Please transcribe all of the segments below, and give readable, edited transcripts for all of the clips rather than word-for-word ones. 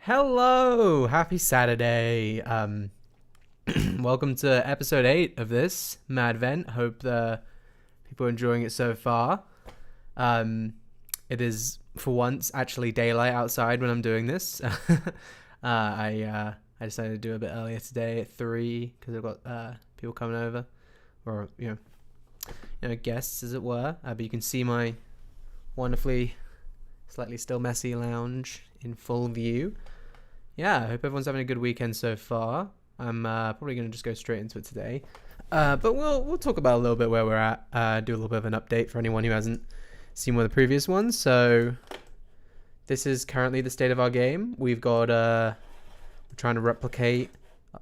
Hello, happy Saturday. Welcome to episode 8 of this MADVENT. Hope the people are enjoying it so far. It is for once actually daylight outside when I'm doing this. I decided to do a bit earlier today at 3 because I've got people coming over, or guests as it were. But you can see my wonderfully slightly still messy lounge in full view. Yeah, I hope everyone's having a good weekend so far. I'm probably going to just go straight into it today. But we'll talk about a little bit where we're at, do a little bit of an update for anyone who hasn't seen one of the previous ones. So this is currently the state of our game. We've got, we're trying to replicate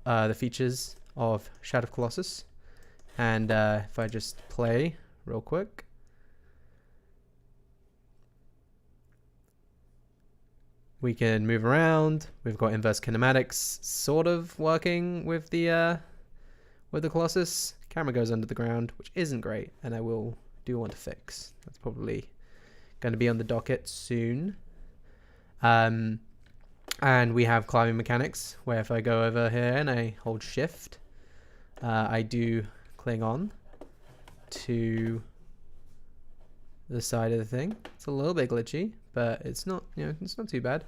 the features of Shadow of Colossus. And if I just play real quick. We can move around. We've got inverse kinematics sort of working with the Colossus. Camera goes under the ground, which isn't great, and I do want to fix. That's probably going to be on the docket soon. And we have climbing mechanics, where if I go over here and I hold shift, I do cling on to the side of the thing. It's a little bit glitchy, but it's not, it's not too bad.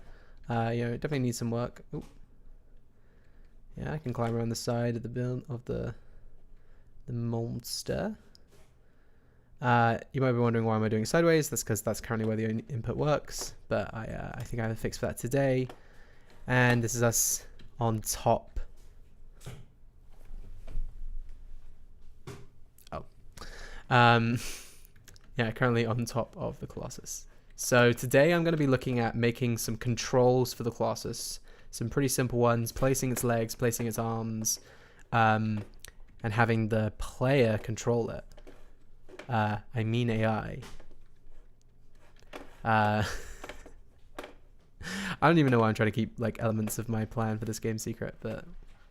It definitely needs some work. Ooh. Yeah, I can climb around the side of the build of the monster. You might be wondering why am I doing sideways. That's because that's currently where the input works. But I think I have a fix for that today. And this is us on top. Oh. Yeah, currently on top of the Colossus. So today I'm going to be looking at making some controls for the Colossus. Some pretty simple ones, placing its legs, placing its arms, and having the player control it. I mean AI. I don't even know why I'm trying to keep like elements of my plan for this game secret, but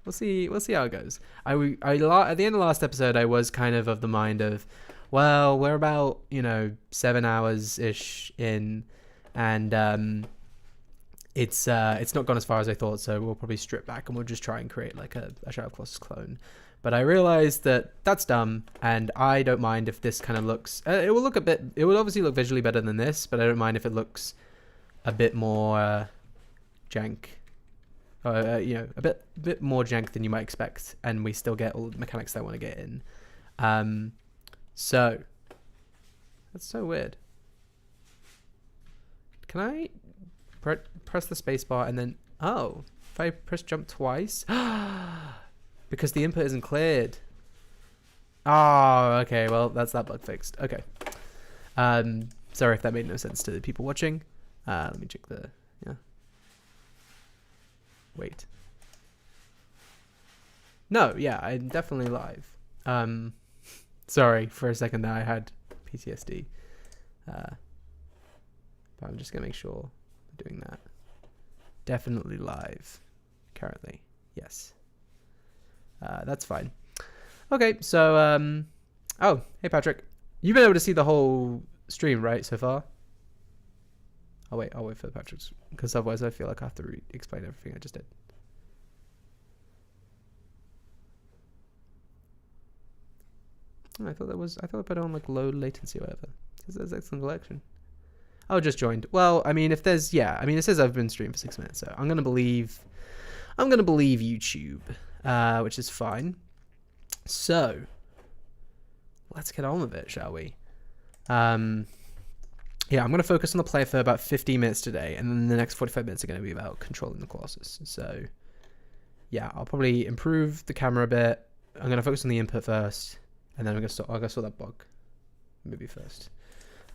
we'll see how it goes. At the end of last episode, I was kind of the mind of, well, we're about 7 hours ish in, and it's not gone as far as I thought. So we'll probably strip back and we'll just try and create like a Shadow of Colossus clone. But I realized that that's dumb, and I don't mind if this kind of looks. It will obviously look visually better than this, but I don't mind if it looks a bit more jank. A bit more jank than you might expect, and we still get all the mechanics that I want to get in. So that's so weird. Can I press the spacebar and then if I press jump twice, because the input isn't cleared. Oh, okay. Well, that's that bug fixed. Okay. Sorry if that made no sense to the people watching. Let me check Wait. No, yeah, I'm definitely live. Sorry for a second there, I had PTSD. But I'm just gonna make sure I'm doing that. Definitely live currently. Yes. That's fine. Okay, so oh, hey Patrick. You've been able to see the whole stream, right, so far? I'll wait for the Patrick's, because otherwise I feel like I have to explain everything I just did. I thought I put it on like low latency or whatever. It says excellent collection. Oh, just joined. Well, I mean, it says I've been streaming for 6 minutes, so I'm gonna believe YouTube, which is fine. So let's get on with it, shall we? Yeah, I'm gonna focus on the player for about 50 minutes today, and then the next 45 minutes are gonna be about controlling the Colossus. So yeah, I'll probably improve the camera a bit. I'm gonna focus on the input first. And then I'll go sort that bug maybe first.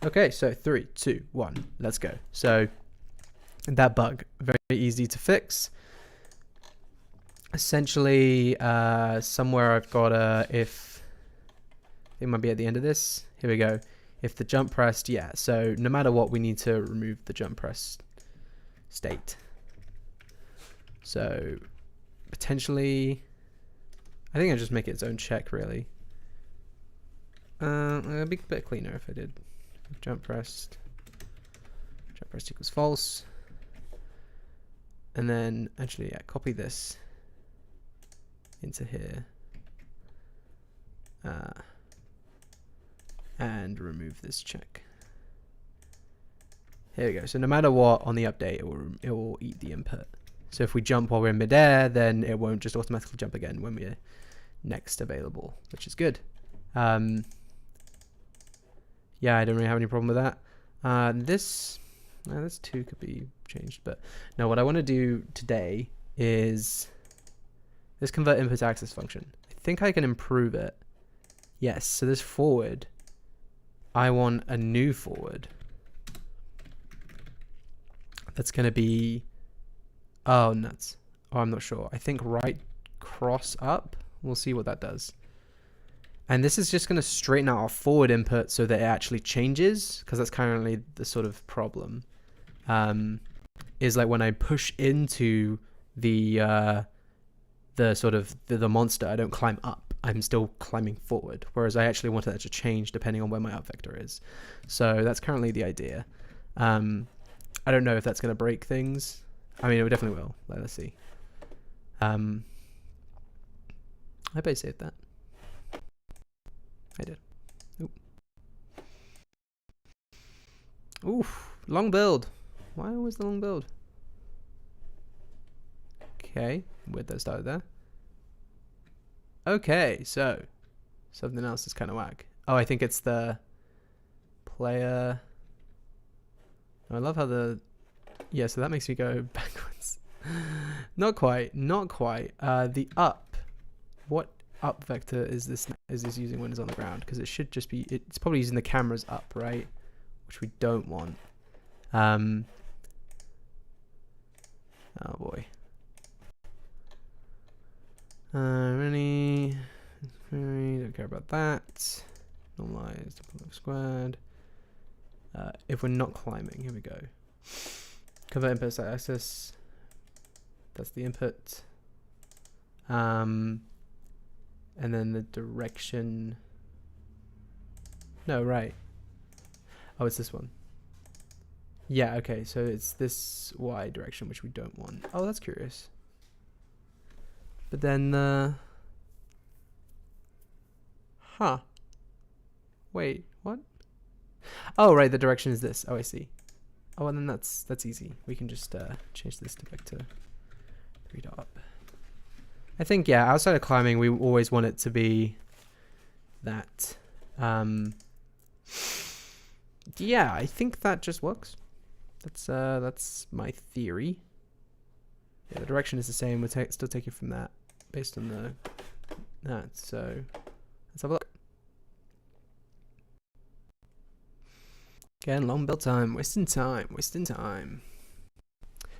Okay, so 3, 2, 1, let's go. So that bug, very easy to fix. Essentially, somewhere I've got if it might be at the end of this. Here we go. If the jump pressed, yeah. So no matter what, we need to remove the jump press state. So potentially, I think I'll just make it its own check really. It'd be a bit cleaner if I did jump pressed equals false. And then actually, yeah, copy this into here. And remove this check. Here we go. So no matter what on the update, it will eat the input. So if we jump while we're in midair, then it won't just automatically jump again when we're next available, which is good. Yeah, I don't really have any problem with that. This 2 could be changed, but no, what I want to do today is this convert input to access function. I think I can improve it. Yes, so this forward, I want a new forward. That's going to be, oh, nuts. Oh, I'm not sure. I think right cross up. We'll see what that does. And this is just going to straighten out our forward input so that it actually changes, because that's currently the sort of problem. Is like when I push into the sort of the monster, I don't climb up. I'm still climbing forward, whereas I actually wanted that to change depending on where my up vector is. So that's currently the idea. I don't know if that's going to break things. I mean, it definitely will. Let's see. I hope I saved that. I did. Oop. Oof, long build. Why always the long build? Okay, weird that started there. Okay, so something else is kind of whack. Oh, I think it's the player. I love how yeah, so that makes me go backwards. Not quite, not quite. The up. What up vector is this using when it's on the ground? Because it should just be, it's probably using the camera's up, right? Which we don't want. Oh boy. Really, don't care about that. Normalized, squared. If we're not climbing, here we go. Convert input to access. That's the input. And then the direction. No, right. Oh, it's this one. Yeah, okay, so it's this Y direction, which we don't want. Oh, that's curious. But then huh. Wait, what? Oh, right, the direction is this. Oh, I see. Oh, and then that's easy. We can just change this to back to 3 dot. I think, yeah, outside of climbing, we always want it to be that. Yeah, I think that just works. That's my theory. Yeah, the direction is the same. We'll still take it from that based on that. So let's have a look. Again, long build time, wasting time.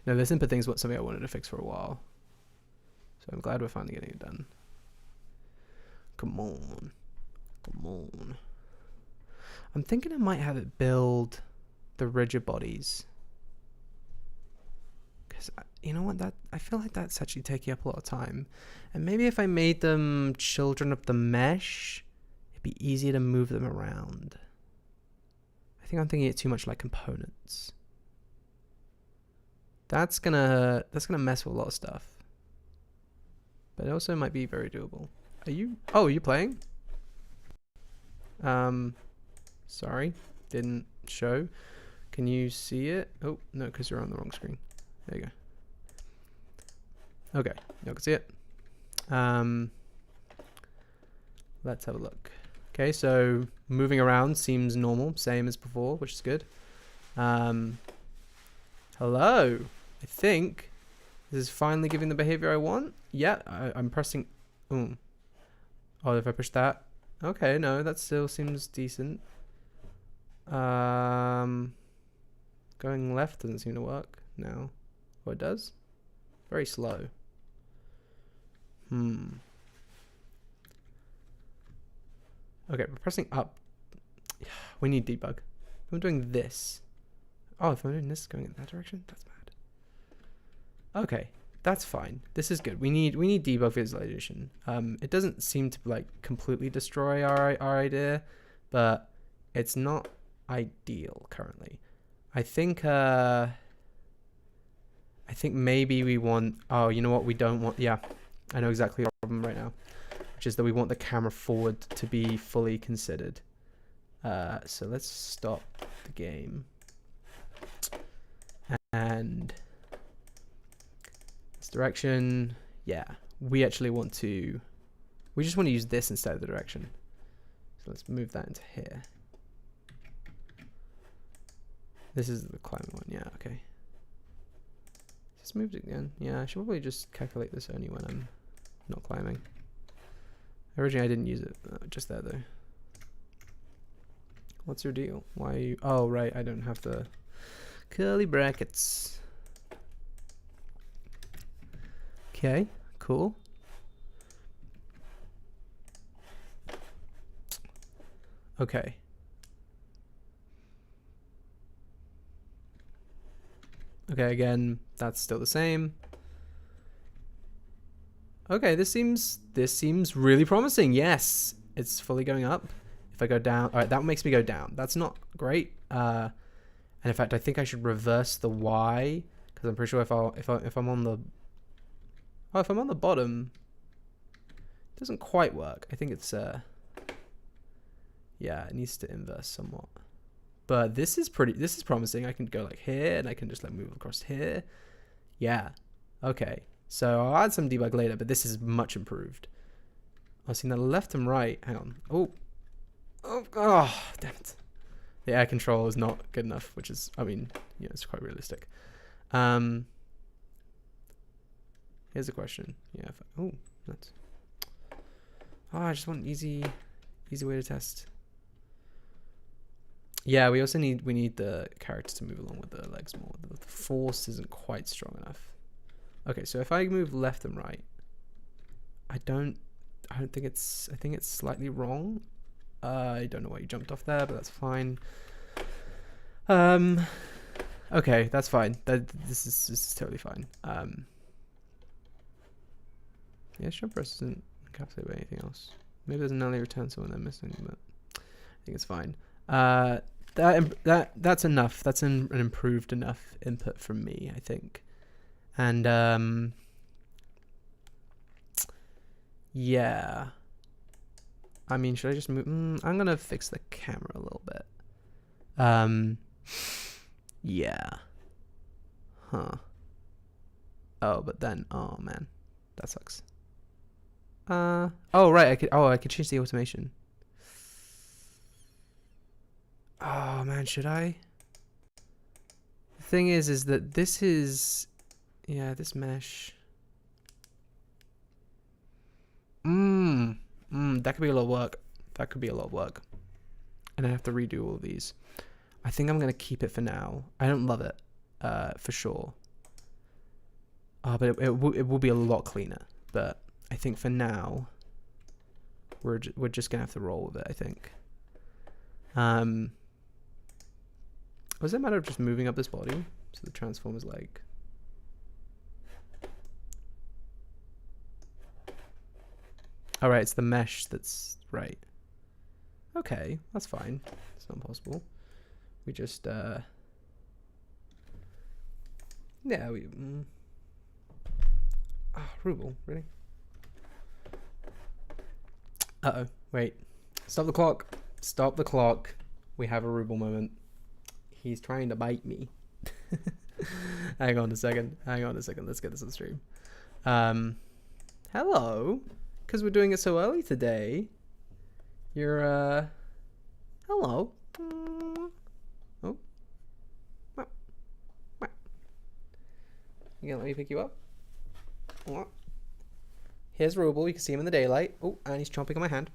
No, this input thing is something I wanted to fix for a while. So I'm glad we're finally getting it done. Come on. I'm thinking I might have it build the rigid bodies. Because, you know what, I feel like that's actually taking up a lot of time. And maybe if I made them children of the mesh, it'd be easier to move them around. I think I'm thinking it too much like components. That's gonna mess with a lot of stuff. But it also might be very doable. Are you playing? Sorry, didn't show. Can you see it? Oh, no, because you're on the wrong screen. There you go. Okay, you can see it. Let's have a look. Okay, so moving around seems normal, same as before, which is good. Hello. I think this is finally giving the behavior I want. Yeah, I'm pressing. Oh, if I push that. Okay, no, that still seems decent. Going left doesn't seem to work now. Oh, it does? Very slow. Okay, we're pressing up. We need debug. If I'm doing this. Oh, if I'm doing this going in that direction, that's bad. Okay, that's fine. This is good. We need debug visualization. It doesn't seem to like completely destroy our idea, but it's not ideal currently. I think I think maybe we want... Oh, you know what? We don't want... Yeah, I know exactly the problem right now. Which is that we want the camera forward to be fully considered. So let's stop the game. And... this direction... Yeah, we actually want to... We just want to use this instead of the direction. So let's move that into here. This is the climbing one. Yeah, okay. Just moved it again. Yeah, I should probably just calculate this only when I'm not climbing. Originally, I didn't use it just there though. What's your deal? Why are you... Oh, right. I don't have the curly brackets. Okay, cool. Okay. Okay, again, that's still the same. Okay, this seems really promising. Yes, it's fully going up. If I go down, all right, that makes me go down. That's not great. And in fact, I think I should reverse the Y because I'm pretty sure if I'm on the bottom, it doesn't quite work. I think it's yeah, it needs to inverse somewhat. But this is promising. I can go like here and I can just like move across here. Yeah. Okay. So I'll add some debug later, but this is much improved. I've seen the left and right. Hang on. Oh, damn it. The air control is not good enough, which is, I mean, yeah, it's quite realistic. Here's a question. Yeah. That's. Oh, I just want an easy way to test. Yeah, we also need the character to move along with the legs more. The force isn't quite strong enough. Okay, so if I move left and right, I think it's slightly wrong. I don't know why you jumped off there, but that's fine. Okay, that's fine. This is totally fine. Yeah, jump press isn't encapsulated by anything else. Maybe there's an early return somewhere they're missing, but I think it's fine. That's enough. That's an improved enough input from me, I think. And yeah. I mean, should I just move? I'm gonna fix the camera a little bit. Yeah. Huh. Oh, but then, oh man, that sucks. Oh right, I could change the automation. Oh man, should I? The thing is that this is, yeah, this mesh. That could be a lot of work. That could be a lot of work. And I have to redo all of these. I think I'm gonna keep it for now. I don't love it, for sure. But it will be a lot cleaner. But I think for now, we're just gonna have to roll with it, I think. Was it a matter of just moving up this volume so the transform is like? All right, it's the mesh that's right. Okay, that's fine. It's not possible. We just yeah, we Ruble, really? Uh-oh, wait. Stop the clock. Stop the clock. We have a Ruble moment. He's trying to bite me. Hang on a second. Let's get this on the stream. Hello. Because we're doing it so early today. You're, hello. Oh. You gonna let me pick you up? Here's Ruble. You can see him in the daylight. Oh, and he's chomping on my hand.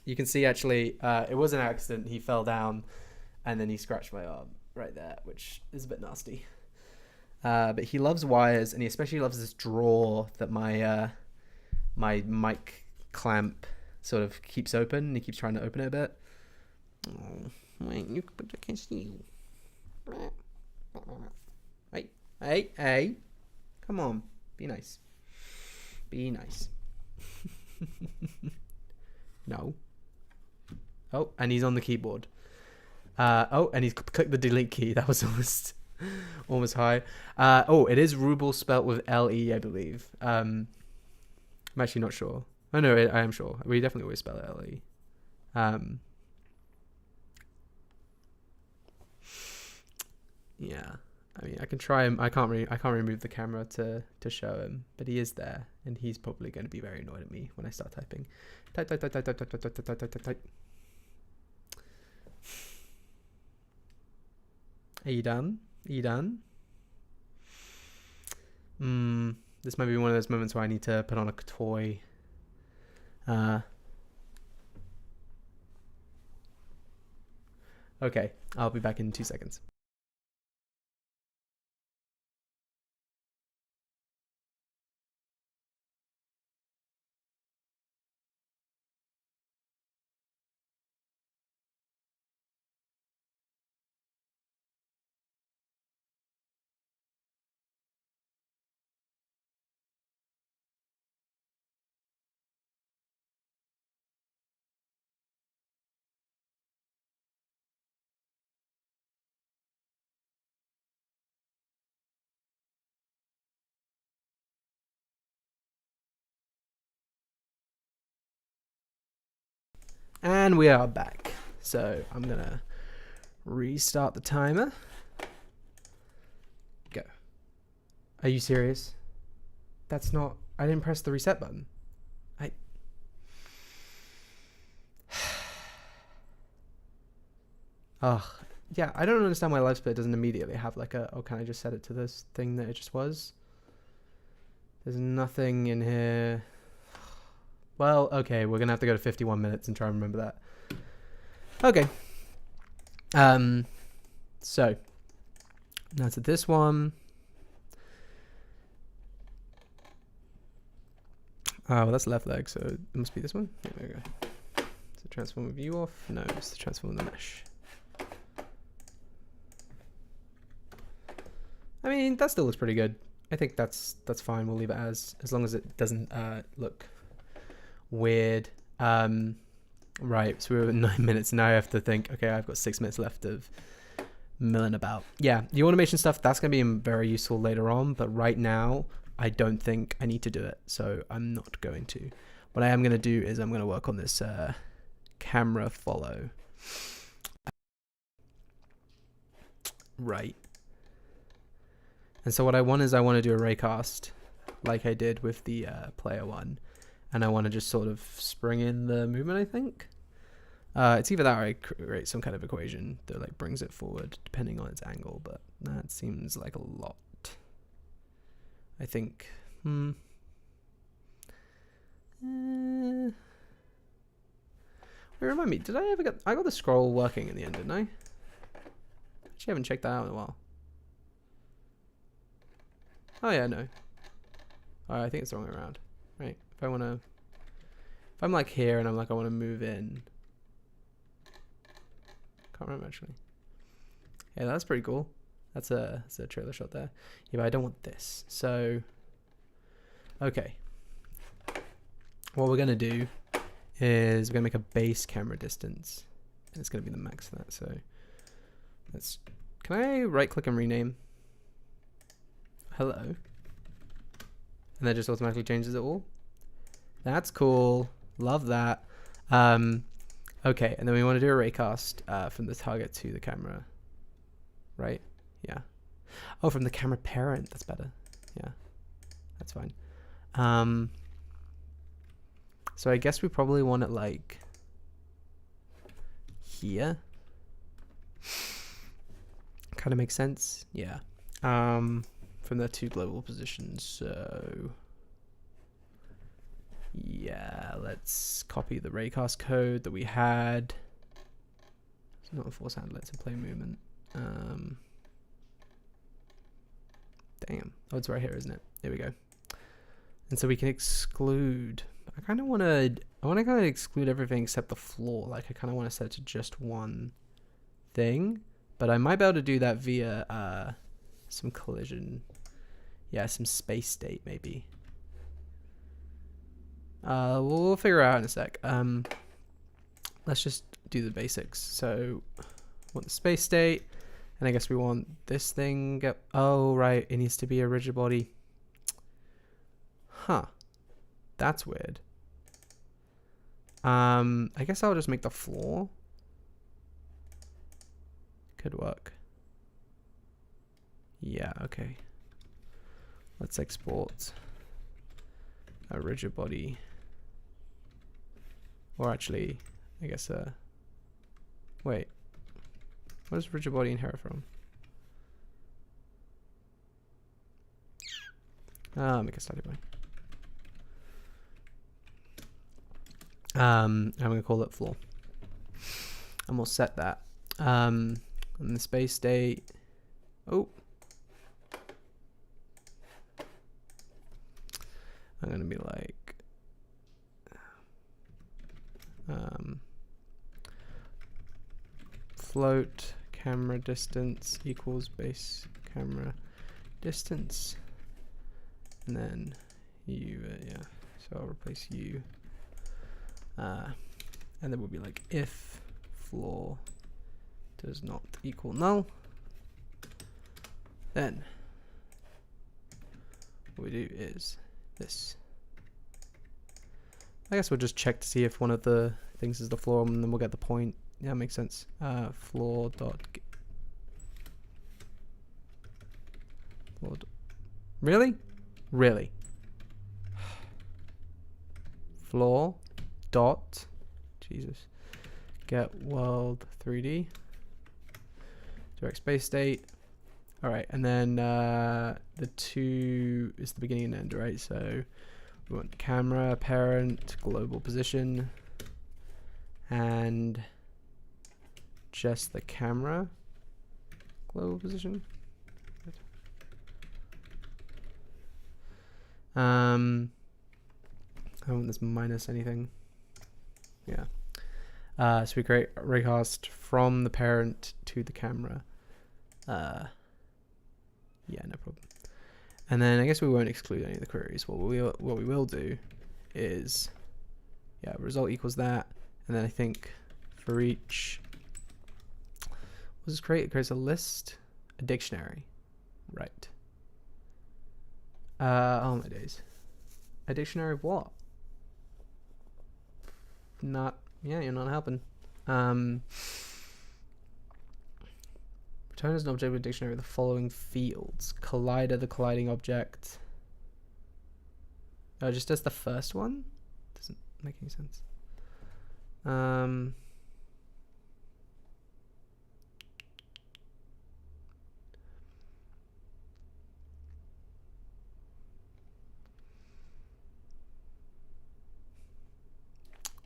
You can see, actually, it was an accident. He fell down, and then he scratched my arm right there, which is a bit nasty. But he loves wires, and he especially loves this drawer that my my mic clamp sort of keeps open, and he keeps trying to open it a bit. Oh, wait, but I can't see you. Hey, come on, be nice. Be nice. No. Oh, and he's on the keyboard. Oh, and he's clicked the delete key. That was almost Almost high. Oh, it is ruble spelt with L-E, I believe. I'm actually not sure. Oh, no, I am sure. We definitely always spell it L-E. Yeah. I mean, I can try him. I can't remove the camera to show him, but he is there, and he's probably going to be very annoyed at me when I start typing. Type. Are you done? This might be one of those moments where I need to put on a toy. Okay, I'll be back in 2 seconds. And we are back. So I'm gonna restart the timer. Go. Are you serious? That's not... I didn't press the reset button. Ugh. Yeah, I don't understand why Live Split doesn't immediately have like a... Oh, can I just set it to this thing that it just was? There's nothing in here. Well, okay, we're gonna have to go to 51 minutes and try and remember that. Okay. So now to this one. Oh, well, that's left leg, so it must be this one. There we go. So transform view off. No, it's the transform the mesh. I mean, that still looks pretty good. I think that's fine. We'll leave it as long as it doesn't look weird. Right, so we're at 9 minutes. Now I have to think, okay, I've got 6 minutes left of milling about. Yeah, the automation stuff, that's going to be very useful later on, but right now I don't think I need to do it, so I'm not going to. What I am going to do is I'm going to work on this camera follow. Right. And so what I want is I want to do a raycast like I did with the player one. And I want to just sort of spring in the movement, I think. It's either that or I create some kind of equation that like brings it forward depending on its angle, but that seems like a lot. I think. Wait, remind me, did I ever get... I got the scroll working in the end, didn't I? Actually, haven't checked that out in a while. Oh yeah, no. I think it's the wrong way around. Right. If I want to... If I'm like here and I'm like, I want to move in. Can't remember actually. Yeah, that's pretty cool. That's a trailer shot there. Yeah, but I don't want this. So, okay. What we're going to do is we're going to make a base camera distance. And it's going to be the max for that. So, let's... Can I right click and rename? Hello. And that just automatically changes it all. That's cool. Love that. Okay, and then we want to do a raycast from the target to the camera. Right? Yeah. Oh, from the camera parent. That's better. Yeah. That's fine. So I guess we probably want it like here. Kind of makes sense. Yeah. From the two global positions. So yeah, let's copy the raycast code that we had. It's not a force handler, it's a play movement. Damn. Oh, it's right here, isn't it? There we go. And so we can exclude. I kind of want to kind of exclude everything except the floor. Like I kind of want to set it to just one thing, but I might be able to do that via some collision. Yeah, some space state maybe. We'll figure it out in a sec. Let's just do the basics. So, want the space state, And I guess we want this thing. Oh, right. It needs to be a rigid body. Huh. That's weird. I guess I'll just make the floor. Could work. Yeah, okay. Let's export a rigid body. Or actually, I guess, wait. What does rigid body inherit from? Make a static body. I'm going to call it floor. And we'll set that. And the space state. Oh. I'm going to be like. Float camera distance equals base camera distance. And then you, yeah. So I'll replace you. And then we'll be like if floor does not equal null, then what we do is this. I guess we'll just check to see if one of the things is the floor, and then we'll get the point. Yeah, makes sense. Floor dot really? Really? Floor dot Jesus. Get world 3D. Direct space state. Alright, and then the 2 is the beginning and end, right? So we want camera, parent, global position, and just the camera global position. I want this minus anything. Yeah. So we create a raycast from the parent to the camera. Yeah, no problem. And then I guess we won't exclude any of the queries. What we will do is, yeah, result equals that, and then I think for each, what does this create? It creates a list, a dictionary, right? Oh my days, a dictionary of what? Not, yeah, you're not helping. Return as an object with a dictionary with the following fields. Collider, the colliding object. Oh, just does the first one? Doesn't make any sense.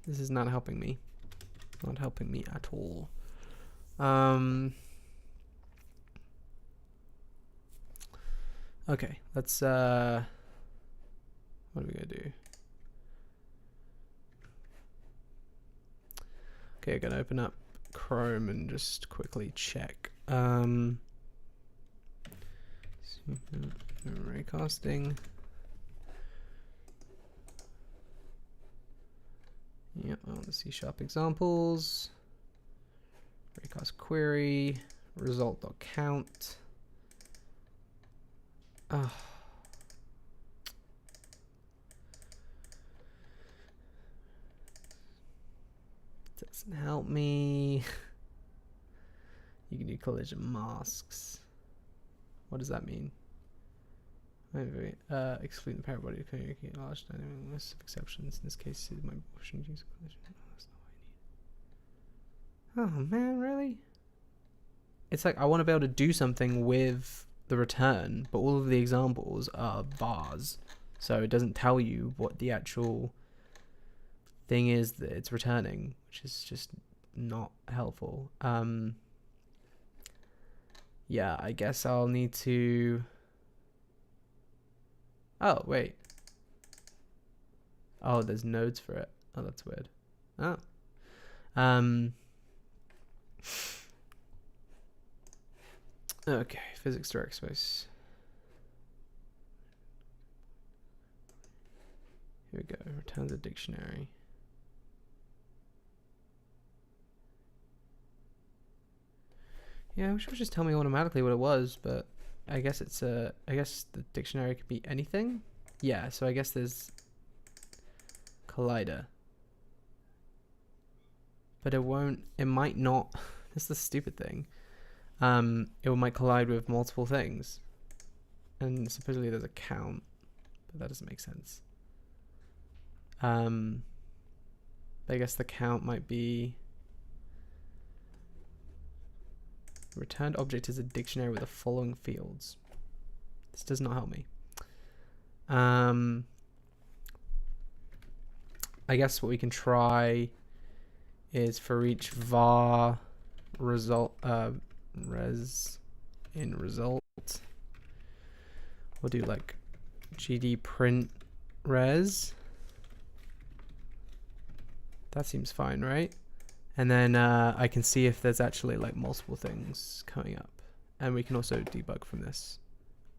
This is not helping me. Not helping me at all. Okay, let's what are we gonna do? Okay, I'm gonna open up Chrome and just quickly check. Raycasting. Yep, I want the C# examples. Raycast query, result.count. Oh. Doesn't help me. You can do collision masks. What does that mean? Excluding the parent body to communicate large dynamic list of exceptions. In this case, my motion use collision. Oh, that's not what I need. Oh man, really? It's like I want to be able to do something with the return, but all of the examples are bars, so it doesn't tell you what the actual thing is that it's returning, which is just not helpful. Yeah, I guess I'll need to. Oh wait. Oh, there's nodes for it. Oh, that's weird. Oh. Okay, physics direct space. Here we go. Returns a dictionary. Yeah, I wish it would just tell me automatically what it was, but I guess it's I guess the dictionary could be anything. Yeah, so I guess there's collider. But it won't, it might not, this is the stupid thing. It might collide with multiple things. And supposedly there's a count, but that doesn't make sense. I guess the count might be returned object is a dictionary with the following fields. This does not help me. I guess what we can try is for each var result res in result, we'll do like gd print res. That seems fine, right? And then I can see if there's actually like multiple things coming up, and we can also debug from this,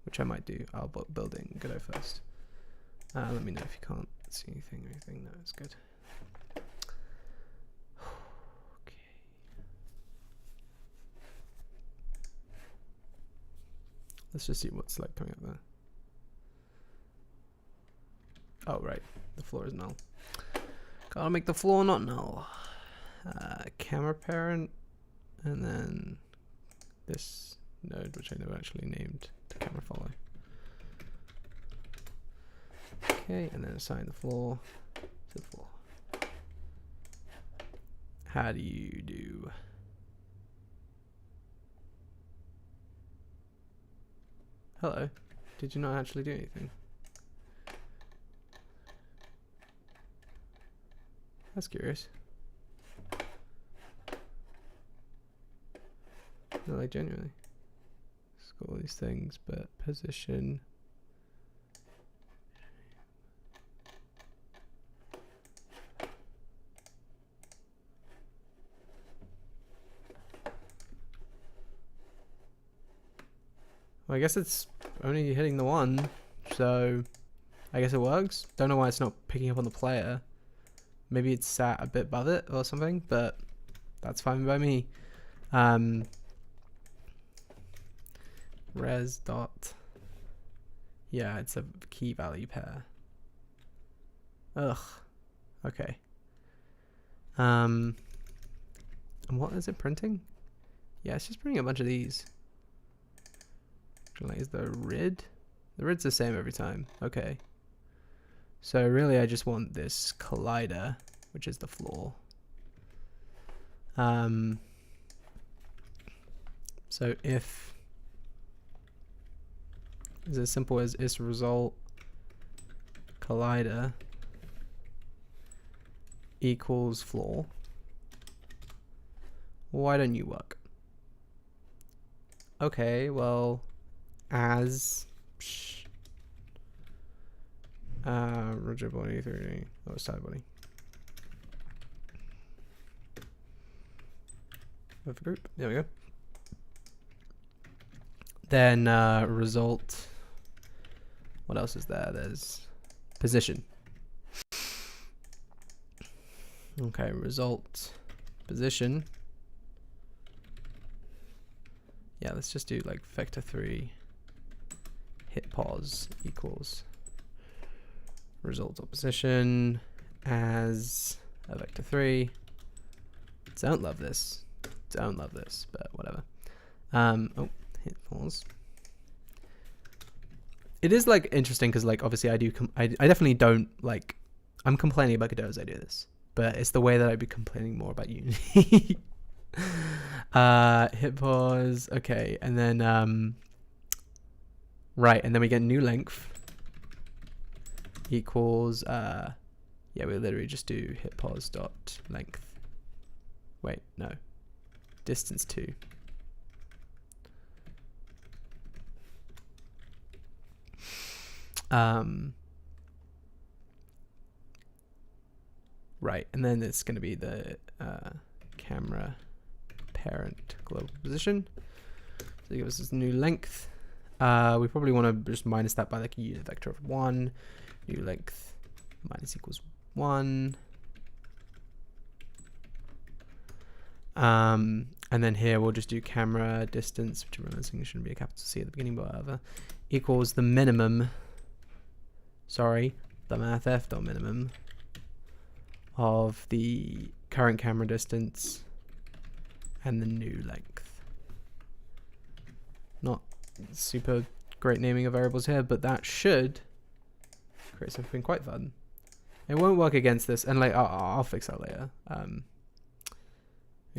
which I might do. I'll building Godot first. Let me know if you can't see anything or anything. No, it's good. Okay. Let's just see what's like coming up there. Oh, right. The floor is null. Gotta make the floor not null. Camera parent, and then this node, which I never actually named, to camera follow. Okay, and then assign the floor to the floor. How do you do? Hello. Did you not actually do anything? That's curious. No, like genuinely. Let's go all these things, but position. Well, I guess it's only hitting the one, so I guess it works. Don't know why it's not picking up on the player. Maybe it's sat a bit above it or something, but that's fine by me. Res dot. Yeah, it's a key value pair. Ugh. Okay. And what is it printing? Yeah, it's just printing a bunch of these. Is the rid? The rid's the same every time. Okay. So really I just want this collider, which is the floor. So if is as simple as is result collider equals floor. Why don't you work? Okay, well, as rigid body 3D, oh, side body. With a group, there we go. Then result. What else is there? There's position. Okay, result position. Yeah, let's just do like vector 3 hit pause equals result of position as a vector 3. Don't love this. Don't love this, but whatever. Oh, hit pause. It is like interesting because like obviously I definitely don't like, I'm complaining about Godot as I do this, but it's the way that I'd be complaining more about Unity. Hit pause. Okay, and then right, and then we get new length equals yeah, we literally just do hit pause dot length. Wait, no, distance 2. Right, and then it's going to be the camera parent global position. So it gives us this new length. We probably want to just minus that by like a unit vector of 1. New length minus equals 1. And then here we'll just do camera distance, which I'm realizing shouldn't be a capital C at the beginning, but whatever, equals the minimum, sorry, the mathf.minimum of the current camera distance and the new length. Not super great naming of variables here, but that should create something quite fun. It won't work against this, and like I'll fix that later. And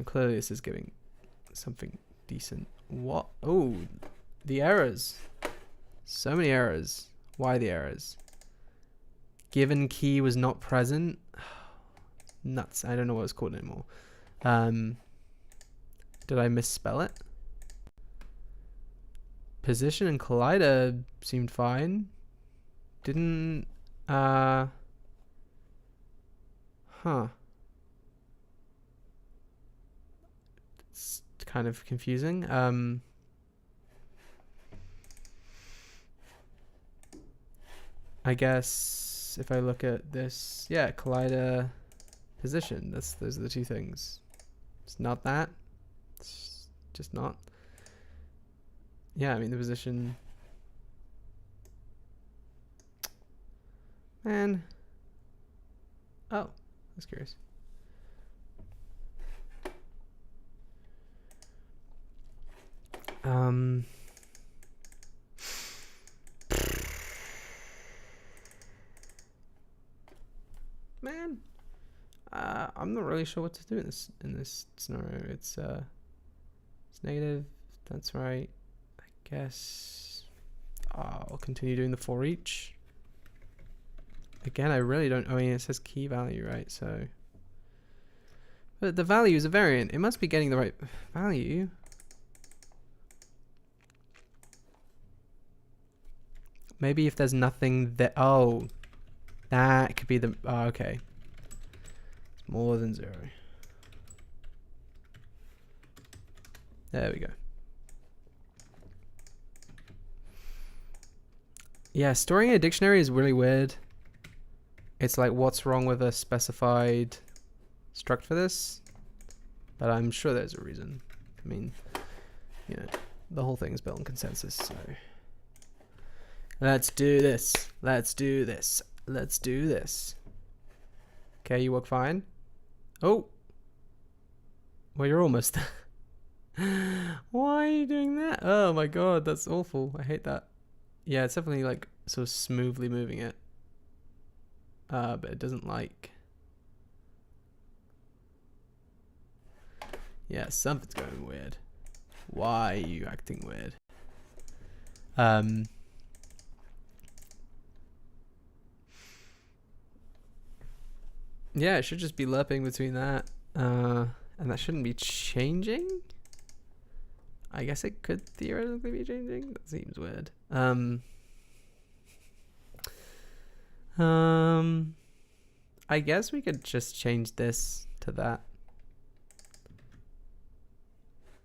clearly this is giving something decent. What? Oh, the errors. So many errors. Why the errors? Given key was not present. Nuts. I don't know what it's called anymore. Did I misspell it? Position and collider seemed fine. Didn't huh. It's kind of confusing. I guess if I look at this, yeah, collider position, those are the two things. It's not that. It's just not. Yeah, I mean the position. Man. Oh, that's curious. Man, I'm not really sure what to do in this scenario. It's negative. That's right. I guess I'll continue doing the for each. Again, I really don't. I mean, it says key value, right? So, but the value is a variant. It must be getting the right value. Maybe if there's nothing that. Oh, that could be the. Oh, okay. It's more than 0. There we go. Yeah, storing a dictionary is really weird. It's like, what's wrong with a specified struct for this? But I'm sure there's a reason. I mean, you know, the whole thing is built on consensus, so. Let's do this. Let's do this. Let's do this. Okay, you work fine. Oh. Well, you're almost there. Why are you doing that? Oh my god, that's awful. I hate that. Yeah, it's definitely like so smoothly moving it. But it doesn't like. Yeah, something's going weird. Why are you acting weird? Yeah, it should just be lerping between that. And that shouldn't be changing. I guess it could theoretically be changing. That seems weird. I guess we could just change this to that.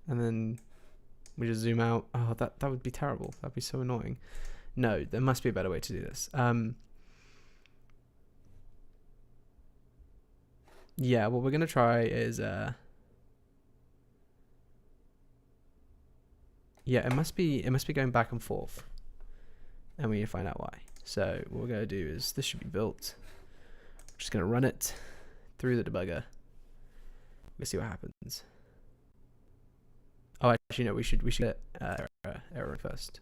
And then we just zoom out. Oh, that would be terrible. That'd be so annoying. No, there must be a better way to do this. Yeah, what we're gonna try is yeah, it must be going back and forth. And we need to find out why. So what we're gonna do is this should be built. We're just gonna run it through the debugger. We'll see what happens. Oh, actually no, we should get error first.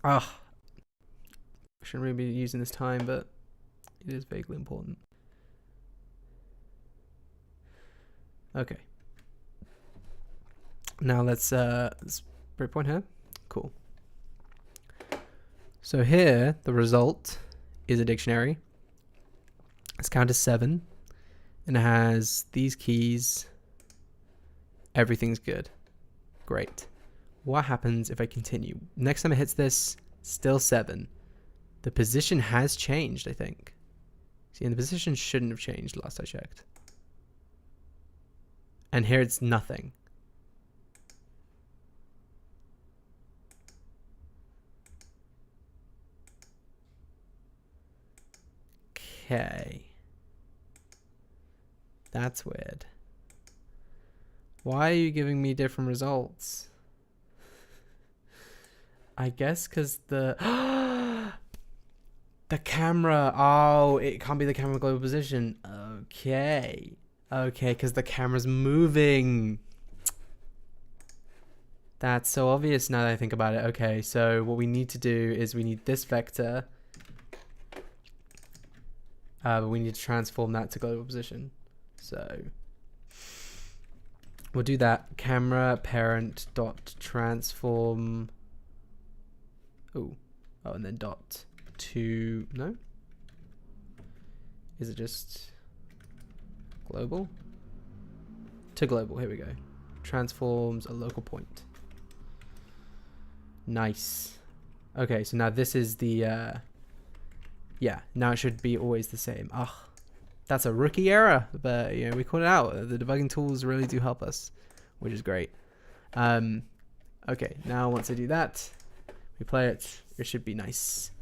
Ah, I shouldn't really be using this time, but it is vaguely important. Okay. Now let's breakpoint here. Cool. So here the result is a dictionary. It's counted 7, and it has these keys. Everything's good. Great. What happens if I continue? Next time it hits this, still 7. The position has changed, I think. See, and the position shouldn't have changed last I checked. And here it's nothing. Okay. That's weird. Why are you giving me different results? I guess because the the camera. Oh, it can't be the camera global position. Okay. Okay, because the camera's moving. That's so obvious now that I think about it. Okay, so what we need to do is we need this vector. But we need to transform that to global position. So we'll do that. Camera parent dot transform. Oh, and then dot to, no? Is it just global? To global, here we go. Transforms a local point. Nice. Okay, so now this is the, yeah, now it should be always the same. Ah, that's a rookie error, but you know, we caught it out. The debugging tools really do help us, which is great. Okay, now once I do that, we play it, it should be nice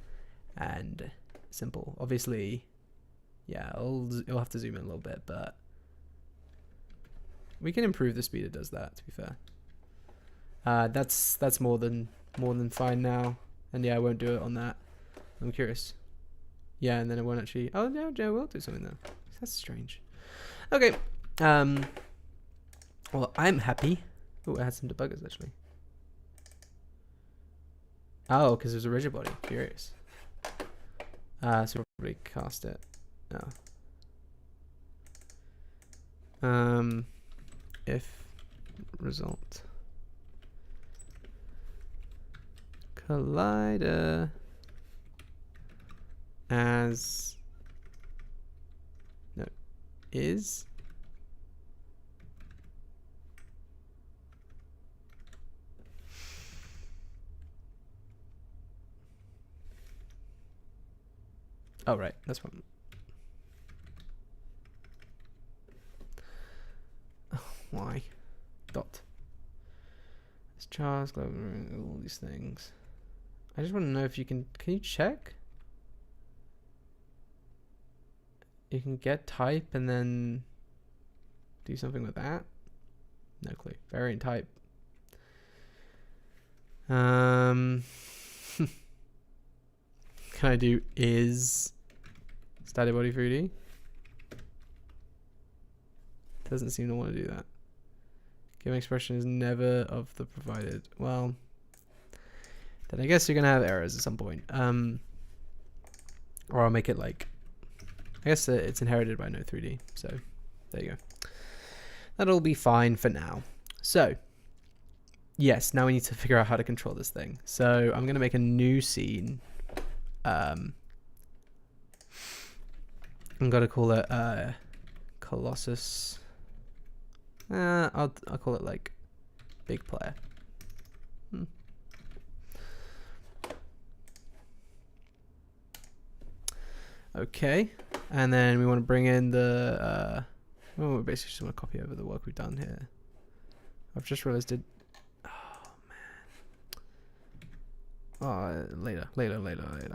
and simple. Obviously, yeah, it'll have to zoom in a little bit, but we can improve the speed it does that, to be fair. That's more than fine now. And yeah, I won't do it on that. I'm curious. Yeah, and then it won't actually, oh no, Joe will do something though. That's strange. Okay. Well, I'm happy. Oh, I had some debuggers actually. Oh, because there's a rigid body. Curious. So we'll probably cast it. No. If result collider as no is oh right, that's one. Why? Dot. It's Charles, Global, all these things. I just want to know if you can you check? You can get type and then do something with that? No clue. Variant type. Can I do is static body 3D? Doesn't seem to want to do that. Given expression is never of the provided. Well, then I guess you're gonna have errors at some point. Or I'll make it like, I guess it's inherited by no 3D. So there you go. That'll be fine for now. So yes, now we need to figure out how to control this thing. So I'm gonna make a new scene. I'm gonna call it Colossus. I'll call it like big player. Okay, and then we want to bring in the well, we basically just want to copy over the work we've done here. I've just realized it. Oh man. Oh, later.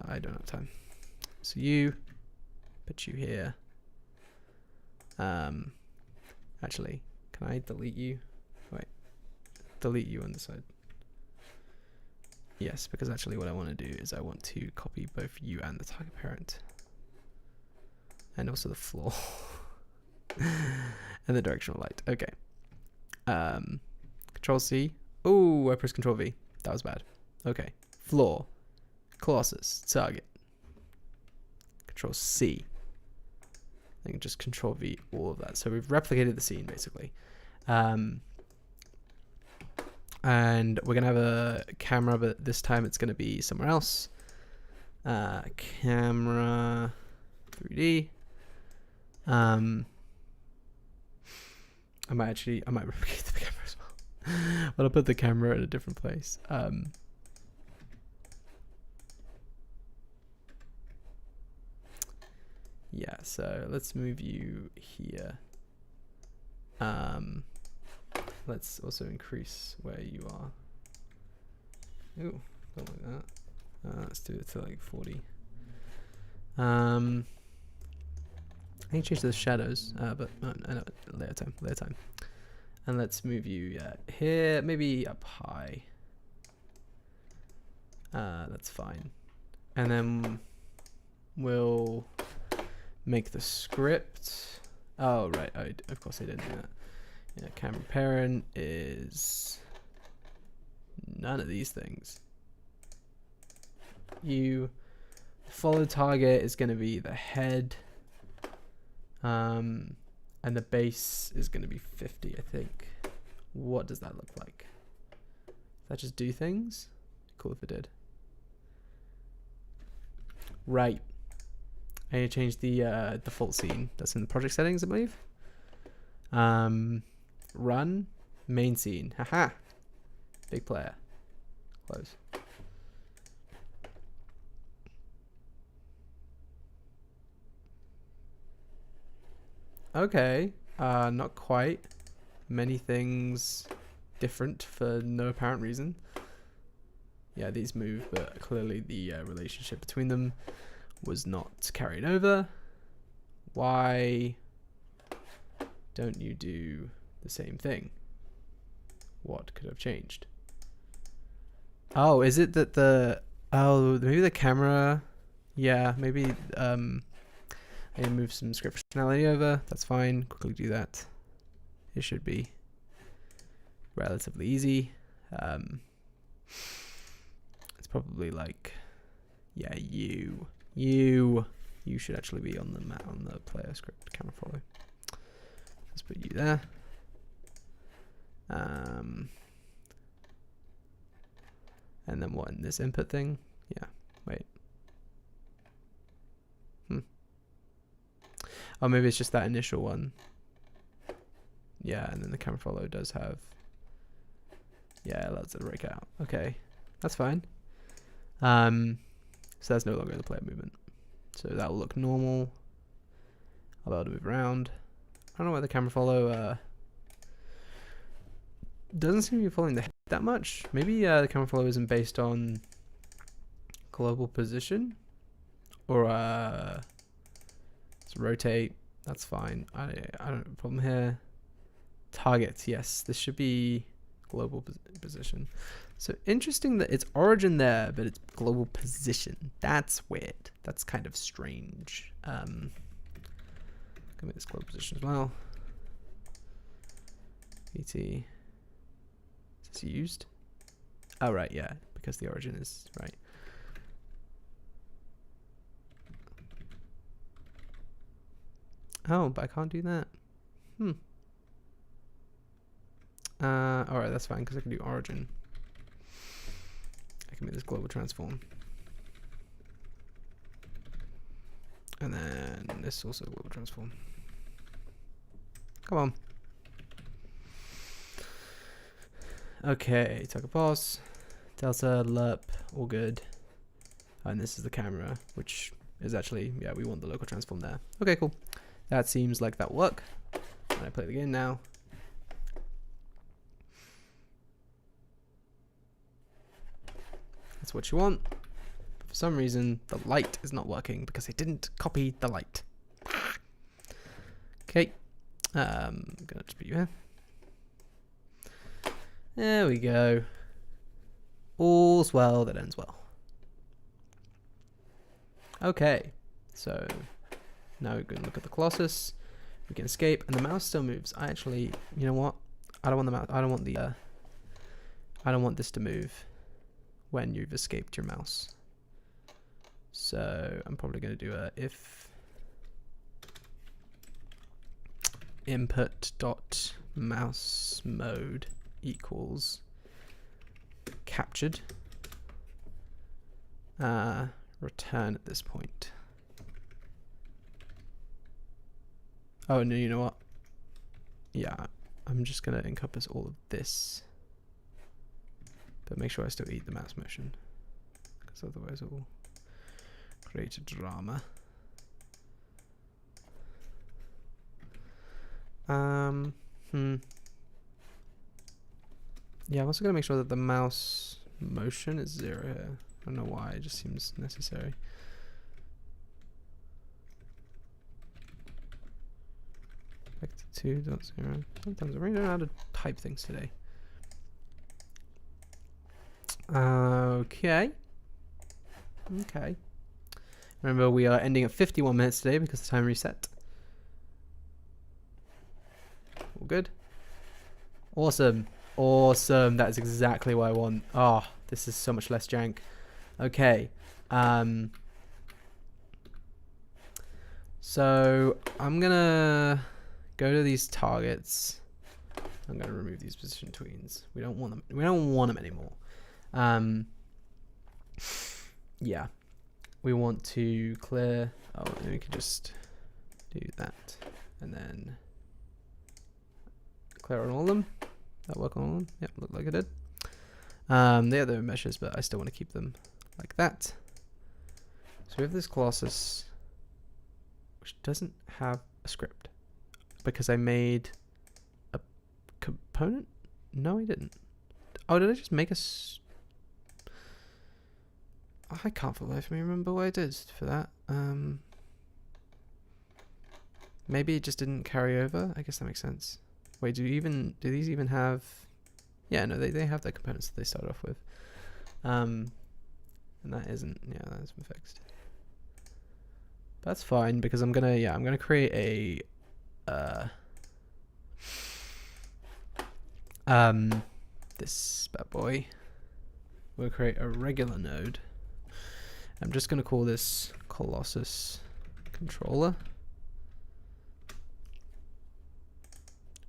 I don't have time. So you put you here. Actually, can I delete you? Wait, delete you on the side. Yes, because actually what I want to do is I want to copy both you and the target parent. And also the floor. And the directional light. Okay. Control C. Oh, I pressed Control V. That was bad. Okay. Floor. Colossus. Target. Control C. I can just Control V all of that. So we've replicated the scene basically. And we're gonna have a camera, but this time it's gonna be somewhere else. Camera 3D. I might replicate the camera as well. But I'll put the camera in a different place. Yeah, so let's move you here. Let's also increase where you are. Ooh, don't like that. Let's do it to like 40. I can change the shadows, but no, later time. And let's move you here, maybe up high. That's fine. And then we'll make the script. Oh, right. Of course I didn't do that. Yeah, camera parent is none of these things. Follow target is going to be the head. And the base is going to be 50, I think. What does that look like? Does that just do things? Cool if it did. Right. I need to change the default scene. That's in the project settings, I believe. Run. Main scene. Haha. Big player. Close. Okay. Not quite. Many things different for no apparent reason. Yeah, these move, but clearly the relationship between them was not carried over. Why don't you do the same thing? What could have changed? Oh, is it that maybe the camera? Yeah, maybe I move some script functionality over. That's fine. Quickly do that. It should be relatively easy. It's probably like, yeah, you should actually be on the player script camera follow. Let's put you there. And then what in this input thing? Yeah, wait. Oh, maybe it's just that initial one. Yeah, and then the camera follow does have, yeah, it allows it to break out. Okay, that's fine. So that's no longer the player movement. So that will look normal. I'll be able to move around. I don't know why the camera follow doesn't seem to be following the head that much. Maybe the camera follow isn't based on global position, or let's rotate. That's fine. I don't have a problem here. Targets, yes, this should be global position. So interesting that it's origin there, but it's global position. That's weird. That's kind of strange. Can make this global position as well. VT. Is this used? Oh, right, yeah, because the origin is right. Oh, but I can't do that. Alright, that's fine, because I can do origin. I can make this global transform. And then this also global transform. Come on. Okay, target pulse, delta, lerp, all good. And this is the camera, which is actually, yeah, we want the local transform there. Okay, cool. That seems like that will work. And I play the game now. That's what you want. But for some reason, the light is not working because I didn't copy the light. Okay. I'm gonna just put you here. There we go. All's well that ends well. Okay. So now we're going to look at the Colossus. We can escape, and the mouse still moves. I actually, you know what? I don't want the mouse. I don't want the. I don't want this to move when you've escaped your mouse. So I'm probably going to do a if input dot mouse mode equals captured. Return at this point. Oh no, you know what? Yeah, I'm just gonna encompass all of this, but make sure I still eat the mouse motion, because otherwise it will create a drama. Yeah, I'm also gonna make sure that the mouse motion is 0 here. I don't know why, it just seems necessary. vector 2.0. Sometimes I really don't know how to type things today. Okay. Remember, we are ending at 51 minutes today because the time reset. All good. Awesome. That is exactly what I want. Oh, this is so much less jank. Okay. So I'm gonna go to these targets. I'm gonna remove these position tweens. We don't want them. We don't want them anymore. Yeah. We want to clear. Oh, and we can just do that, and then clear on all of them. That work on all of them? Yep, looked like it did. The other meshes, but I still want to keep them like that. So we have this Colossus, which doesn't have a script because I made a component. No, I didn't. Oh, did I just make a? I can't for the life of me remember what I did for that. Maybe it just didn't carry over. I guess that makes sense. Wait, do these even have? Yeah, no, they have their components that they start off with. And that isn't. Yeah, that's been fixed. That's fine because I'm gonna create a this bad boy. We'll create a regular node. I'm just gonna call this Colossus controller.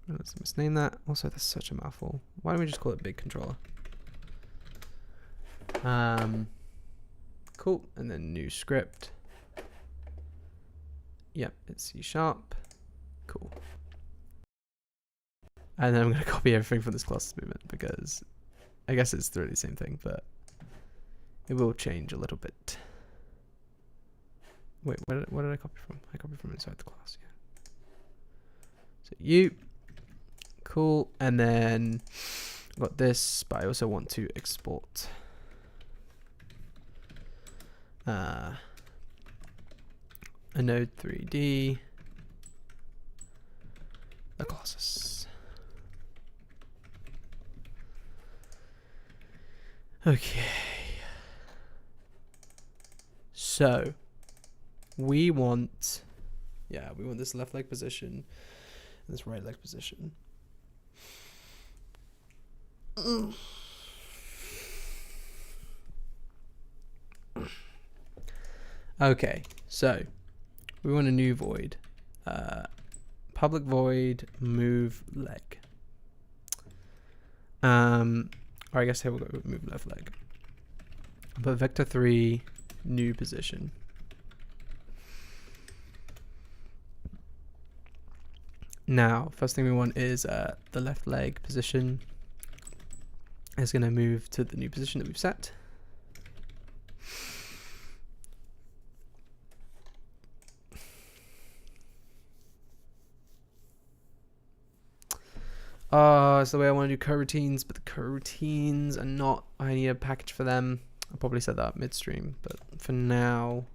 Let's misname that. Also, that's such a mouthful. Why don't we just call it big controller? Cool. And then new script. Yep, it's C#. Cool. And then I'm gonna copy everything from this Colossus movement because I guess it's really the same thing, but it will change a little bit. Wait, what did I copy from? I copied from inside the class, yeah. So you. Cool. And then I've got this, but I also want to export a node 3D, the Colossus. Okay. So we want this left leg position and this right leg position. Okay, so we want a new void, public void move leg. Or I guess here we'll go move left leg. But vector 3 new position. Now, first thing we want is the left leg position is going to move to the new position that we've set. It's the way I want to do coroutines, but the coroutines are not. I need a package for them. I'll probably set that up midstream, but for now,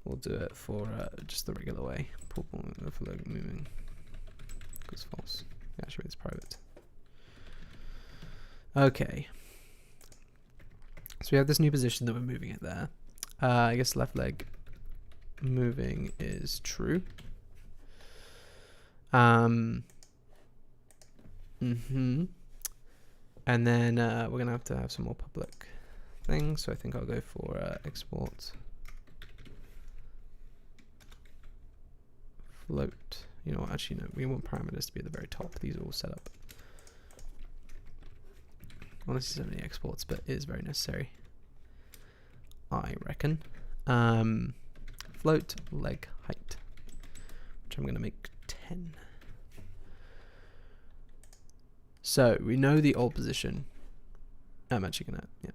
we'll do it for just the regular way. Pull left leg moving. Goes false. Actually, it's private. Okay. So we have this new position that we're moving it there. I guess left leg moving is true. And then we're gonna have to have some more public things. So I think I'll go for export float. You know what? Actually, no. We want parameters to be at the very top. These are all set up. Honestly, so many exports, but it is very necessary, I reckon. Float leg height, which I'm going to make 10. So we know the old position. I'm actually going to, yeah.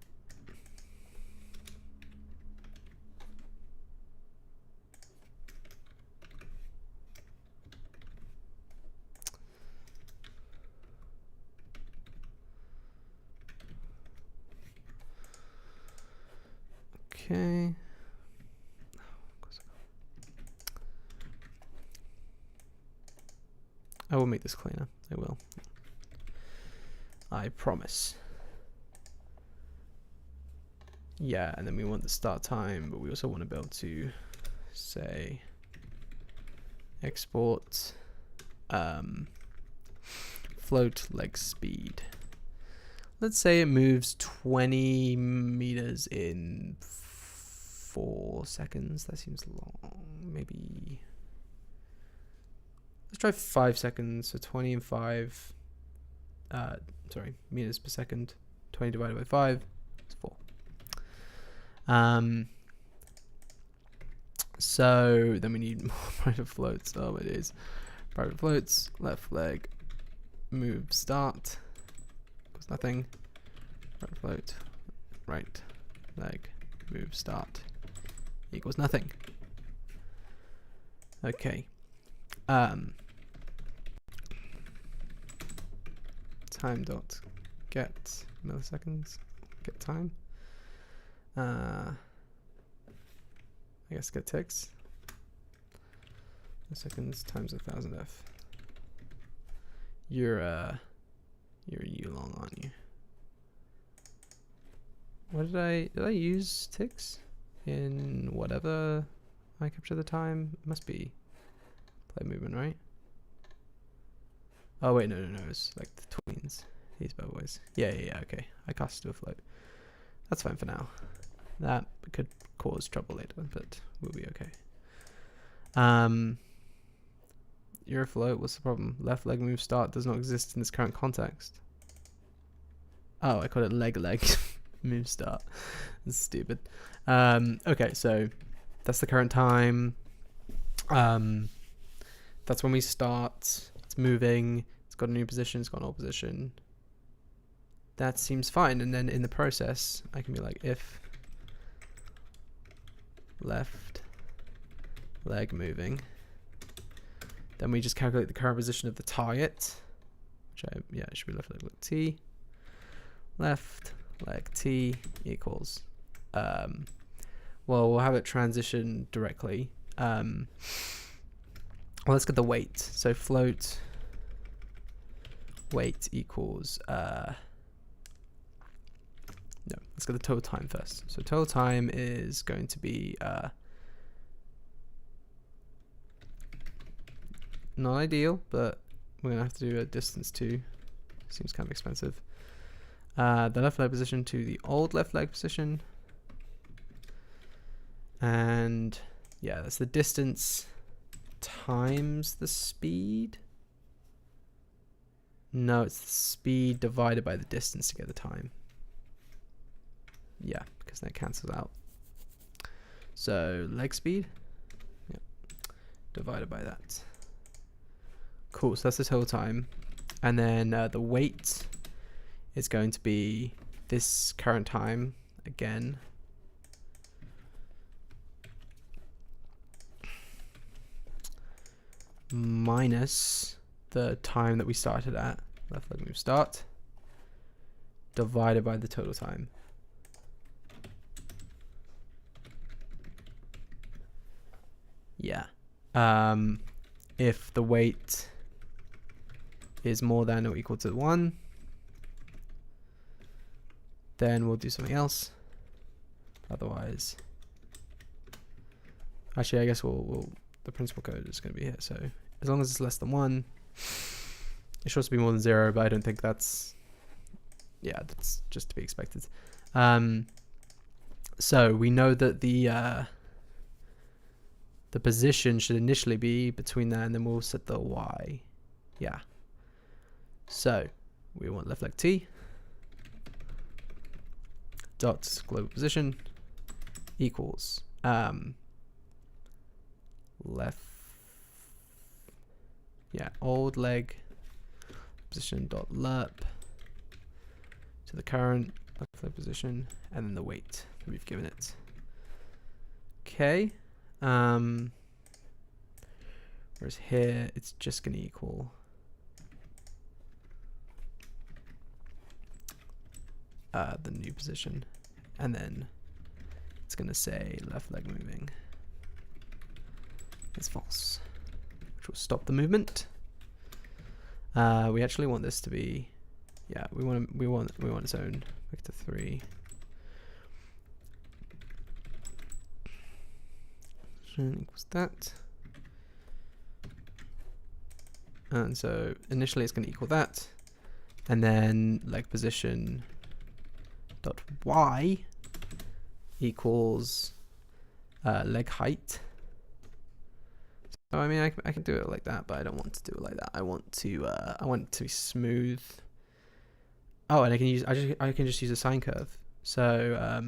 Okay. I will make this cleaner. I will. I promise. Yeah, and then we want the start time, but we also want to be able to say export float leg speed. Let's say it moves 20 meters in 4 seconds. That seems long. Maybe let's try 5 seconds. So 20 and 5. Meters per second. 20 divided by 5 is 4. So then we need more private floats. Oh, it is private floats. Left leg move start equals nothing. Right float. Right leg move start equals nothing. Okay. Time dot get milliseconds. Get time. I guess get ticks. Seconds times 1000f. You're a U-long, aren't you? What did I use ticks in whatever I capture the time? It must be play movement, right? Oh wait, no, it's like the tweens. These bad boys. Yeah, okay. I cast to a float. That's fine for now. That could cause trouble later, but we'll be okay. You're afloat. What's the problem? Left leg move start does not exist in this current context. Oh, I call it leg move start. That's stupid. Okay, so that's the current time. That's when we start. It's moving. It's got a new position. It's got an old position. That seems fine. And then in the process, I can be like, if left leg moving, then we just calculate the current position of the target, which it should be left leg t. Left leg t equals, well, we'll have it transition directly. Well, let's get the weight. So float weight equals, no, let's get the total time first. So total time is going to be, not ideal, but we're gonna have to do a distance too. Seems kind of expensive. The left leg position to the old left leg position, and yeah, that's the distance times the speed. No, it's the speed divided by the distance to get the time. Yeah, because that cancels out. So leg speed, yeah, divided by that. Cool, so that's the total time. And then the weight is going to be this current time again. Minus the time that we started at, left leg move start, divided by the total time. Yeah. If the weight is more than or equal to 1, then we'll do something else. Otherwise, actually, I guess we'll the principal code is going to be here. So as long as it's less than 1, it's supposed to be more than 0, but I don't think that's, yeah, that's just to be expected. So we know that the position should initially be between that, and then we'll set the y. Yeah. So we want left leg t dot global position equals old leg position dot lerp to the current left leg position, and then the weight that we've given it. Okay. Whereas here it's just going to equal the new position, and then it's going to say left leg moving is false, which will stop the movement. We actually want this to be, yeah, we want its own vector 3. Equals that. And so initially it's going to equal that, and then leg position dot y equals leg height. So I mean I can do it like that, but I don't want to do it like that. I want it to be smooth. Oh, and I can just use a sine curve. So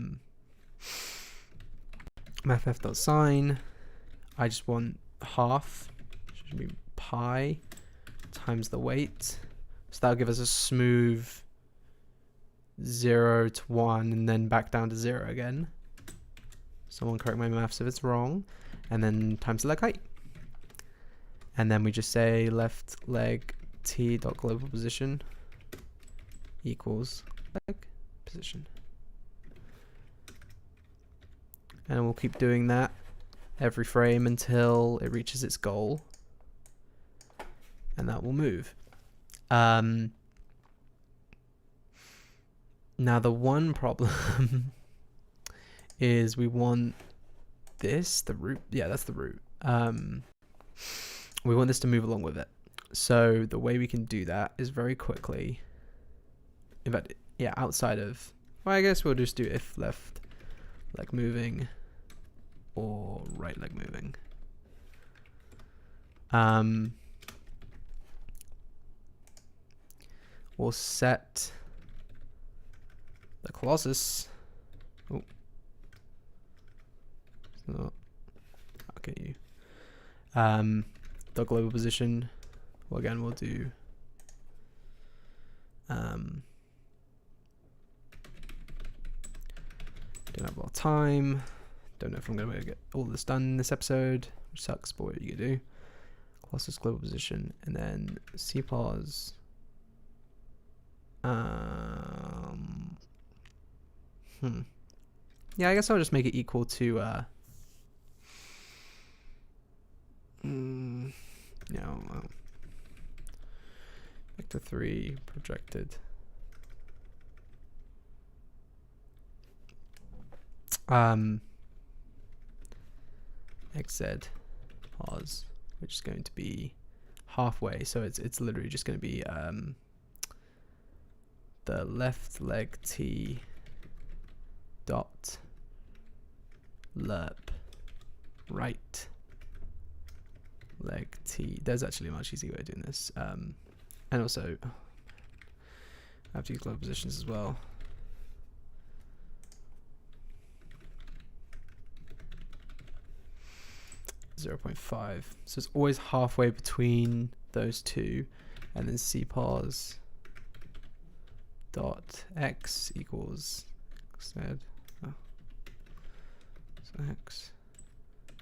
mathf.sine, I just want half, should be pi times the weight. So that'll give us a smooth 0 to 1 and then back down to 0 again. Someone correct my maths if it's wrong. And then times the leg height. And then we just say left leg t dot global position equals leg position. And we'll keep doing that every frame until it reaches its goal. And that will move. Now the one problem is we want this, the root. Yeah, that's the root. We want this to move along with it. So the way we can do that is very quickly. In fact, yeah, outside of, well, I guess we'll just do if left leg moving or right leg moving. We'll set the Colossus. Oh, it's not. Okay, you. The global position. Well, again, we'll do. Don't have a lot of time. Don't know if I'm going to be able to get all this done in this episode, which sucks, but what are you going to do? Colossus global position, and then CPOS. Yeah, I guess I'll just make it equal to vector 3 projected xz pause, which is going to be halfway, so it's literally just going to be the left leg t dot lerp right leg t. There's actually a much easier way of doing this, and also I have to use global positions as well. .5, so it's always halfway between those two, and then cpos dot x equals xz. Oh. So x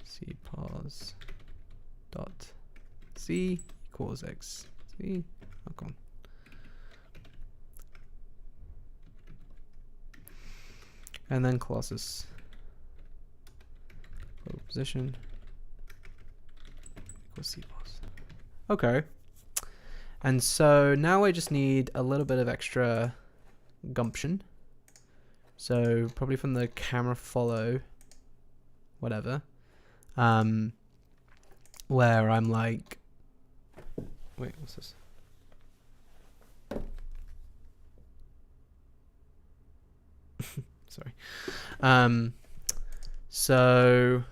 cpos dot z equals x z. Oh, come on. And then Colossus global position equals cpos. Okay. And so now I just need a little bit of extra gumption. So probably from the camera follow, whatever, where I'm like, wait, what's this? Sorry. So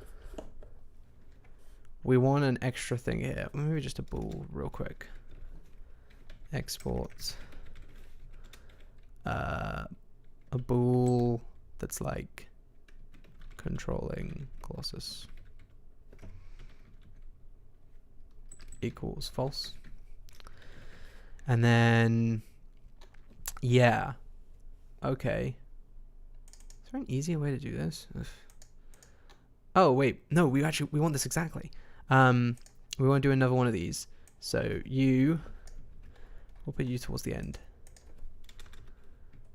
we want an extra thing here. Maybe just a bool real quick. Export a bool that's like controlling Colossus equals false. And then yeah, okay, is there an easier way to do this? Oh wait, no, we want this exactly. We want to do another one of these, so we'll put you towards the end.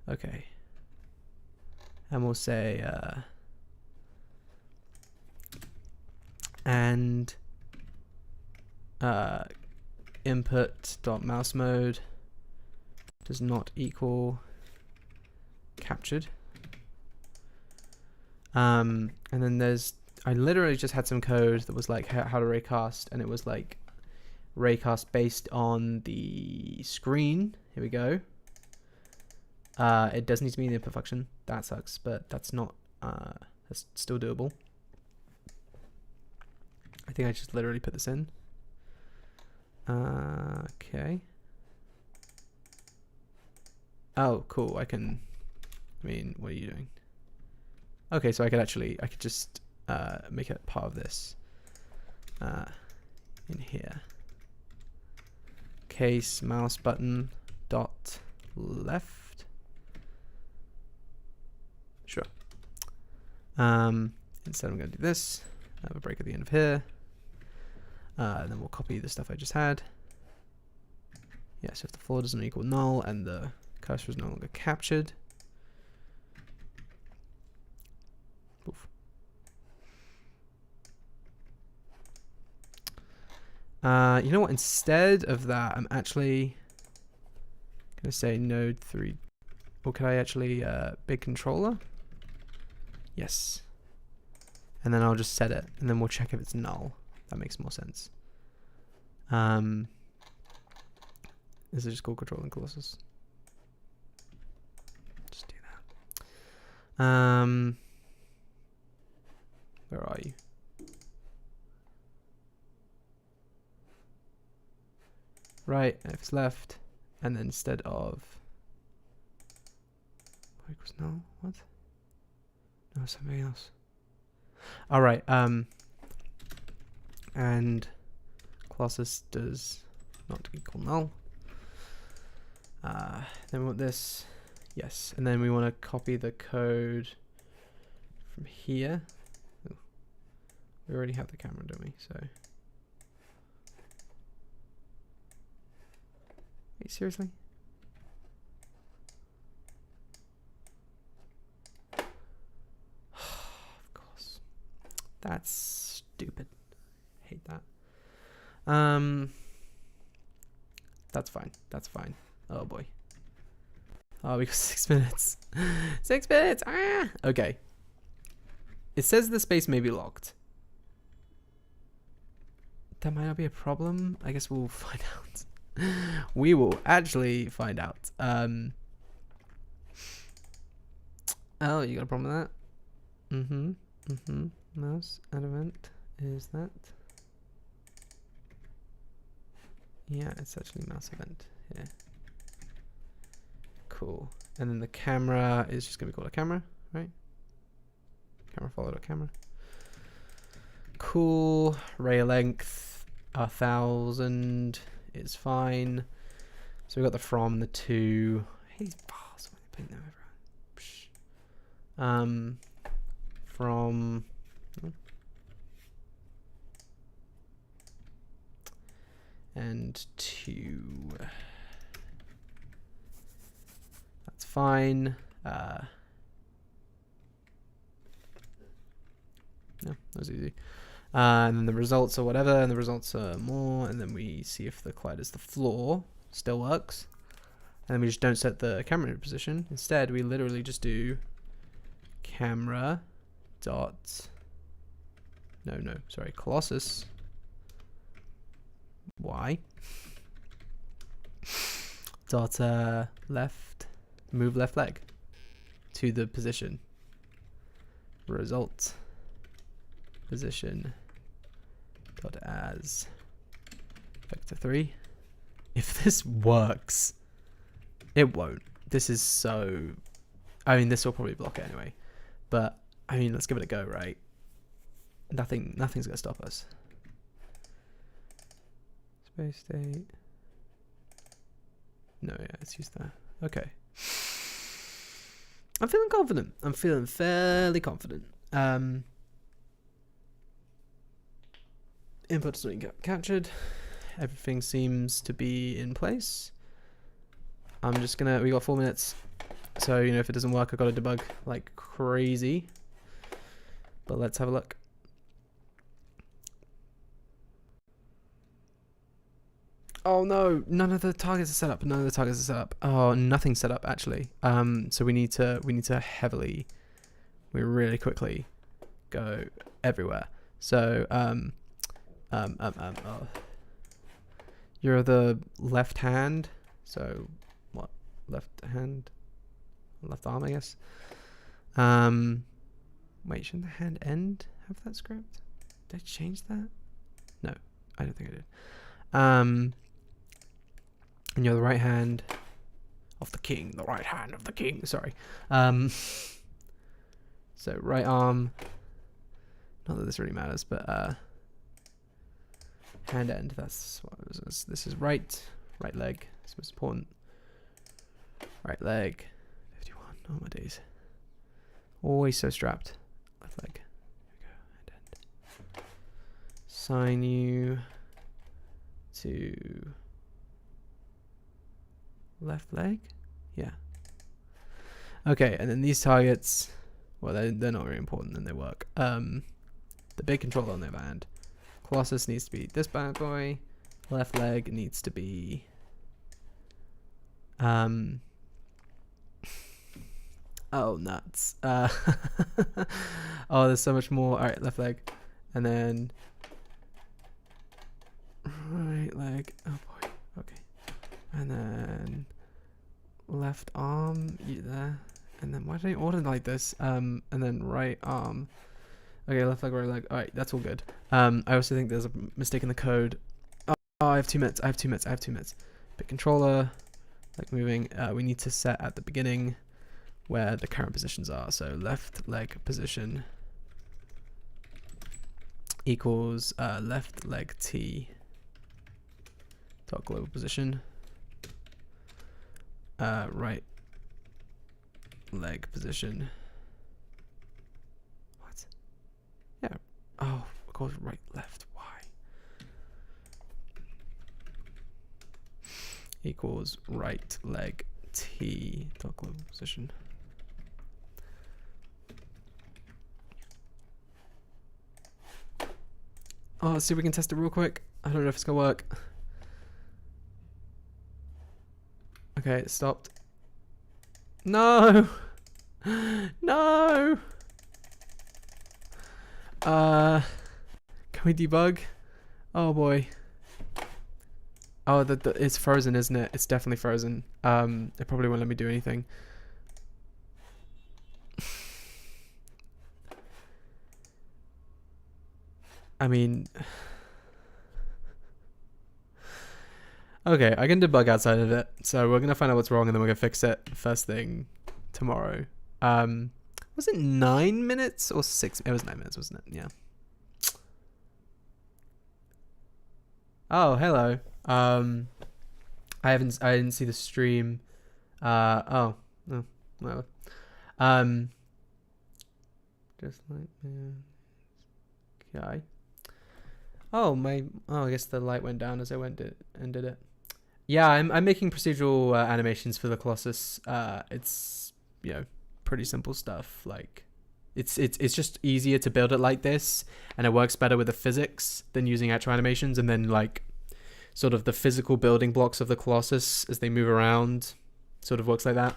Okay. And we'll say, input dot mouse mode does not equal captured. And then I literally just had some code that was like how to raycast, and it was like raycast based on the screen. Here we go. It does need to be in the input function. That sucks, but that's not, that's still doable. I think I just literally put this in. Okay. Oh, cool. I mean, what are you doing? Okay, so I could just make it part of this in here. Case mouse button dot left. Sure. Instead I'm going to do this. I have a break at the end of here. And then we'll copy the stuff I just had. Yeah, so if the floor doesn't equal null and the cursor is no longer captured. Oof. You know what? Instead of that, I'm actually going to say node 3. Or could I actually big controller? Yes. And then I'll just set it, and then we'll check if it's null. That makes more sense. Is it just called controlling Colossus? Just do that. Where are you? Right, if it's left, and then instead of equals null, what? No, something else. All right, and Colossus does not equal null. Then we want this, yes, and then we want to copy the code from here. Ooh. We already have the camera, don't we? So, wait, seriously? Of course, that's stupid. Hate that. That's fine. That's fine. Oh boy. Oh, we got 6 minutes. 6 minutes. Ah. Okay. It says the space may be locked. That might not be a problem. I guess we'll find out. We will actually find out. Oh, you got a problem with that? Mouse advent is that? Yeah, it's actually mouse event here. Cool. And then the camera is just going to be called a camera, right? Camera followed a camera. Cool. Ray length 1000 is fine. So we got the from, the to. I hate these bars. Why are they putting them everywhere? From. And to. That's fine. No, that was easy. And then the results are whatever, and the results are more, and then we see if the collide is the floor. Still works. And then we just don't set the camera position. Instead, we literally just do camera dot. No, sorry, Colossus. Y dot left, move left leg to the position. Result position dot as vector 3. If this works, it won't. This is so. I mean, this will probably block it anyway. But I mean, let's give it a go, right? Nothing's gonna stop us. Space state. No, yeah, let's use that. Okay. I'm feeling confident. I'm feeling fairly confident. Inputs don't get captured. Everything seems to be in place. I'm just gonna. We got 4 minutes, so you know if it doesn't work, I gotta debug like crazy. But let's have a look. Oh no, none of the targets are set up. None of the targets are set up. Oh, nothing's set up actually. So we need to really quickly go everywhere. So oh. You're the left hand. So what? Left hand, left arm, I guess. Wait, shouldn't the hand end have that script? Did I change that? No, I don't think I did. And you're the right hand of the king. The right hand of the king. Sorry. So right arm. Not that this really matters, but hand end. That's what it was. This is right leg. It's most important. Right leg. 51. Oh my days. Always so strapped. Left leg. Here we go. Hand end. Assign you to left leg. Yeah. Okay, and then these targets, well, they're not very important and they work. The big controller on the other hand, Colossus needs to be this bad boy. Left leg needs to be oh nuts. Oh, there's so much more. All right, left leg, and then right leg. Oh boy. Okay, and then left arm. You there? And then why did I order like this? And then right arm. Okay, left leg, right leg. All right, that's all good. I also think there's a mistake in the code. Oh, I have 2 minutes. I have 2 minutes. I have 2 minutes. Pick controller, like moving. We need to set at the beginning where the current positions are. So left leg position equals left leg T dot global position. Right leg position. What? Yeah. Oh, of course, right, left. Why? Equals right leg T dot global position. Oh, let's see if we can test it real quick. I don't know if it's gonna work. Okay, it stopped. No! No! Can we debug? Oh boy. Oh, it's frozen, isn't it? It's definitely frozen. It probably won't let me do anything. I mean... Okay, I can debug outside of it. So we're gonna find out what's wrong and then we're gonna fix it first thing tomorrow. Was it 9 minutes or 6? It was 9 minutes, wasn't it? Yeah. Oh, hello. I didn't see the stream. Oh, whatever. Just like okay. Oh, I guess the light went down as I did it. Yeah, I'm making procedural animations for the Colossus. It's, you know, pretty simple stuff. Like, it's just easier to build it like this, and it works better with the physics than using actual animations. And then like, sort of the physical building blocks of the Colossus as they move around, sort of works like that.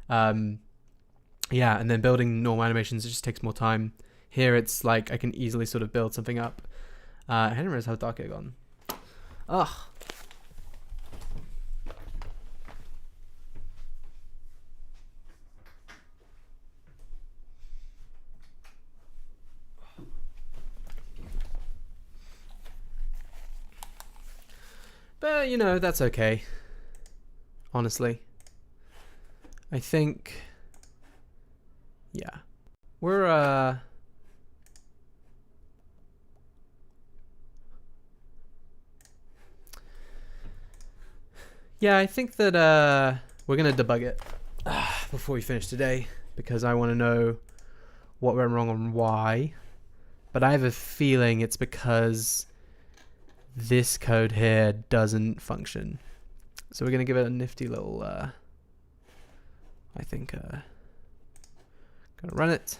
Yeah, and then building normal animations, it just takes more time. Here, it's like I can easily sort of build something up. I didn't realize how dark it had gone. Ugh. But, you know, that's okay. Honestly. I think... Yeah. We're, yeah, I think that we're going to debug it before we finish today, because I want to know what went wrong and why. But I have a feeling it's because this code here doesn't function. So we're going to give it a nifty little, I think, going to run it.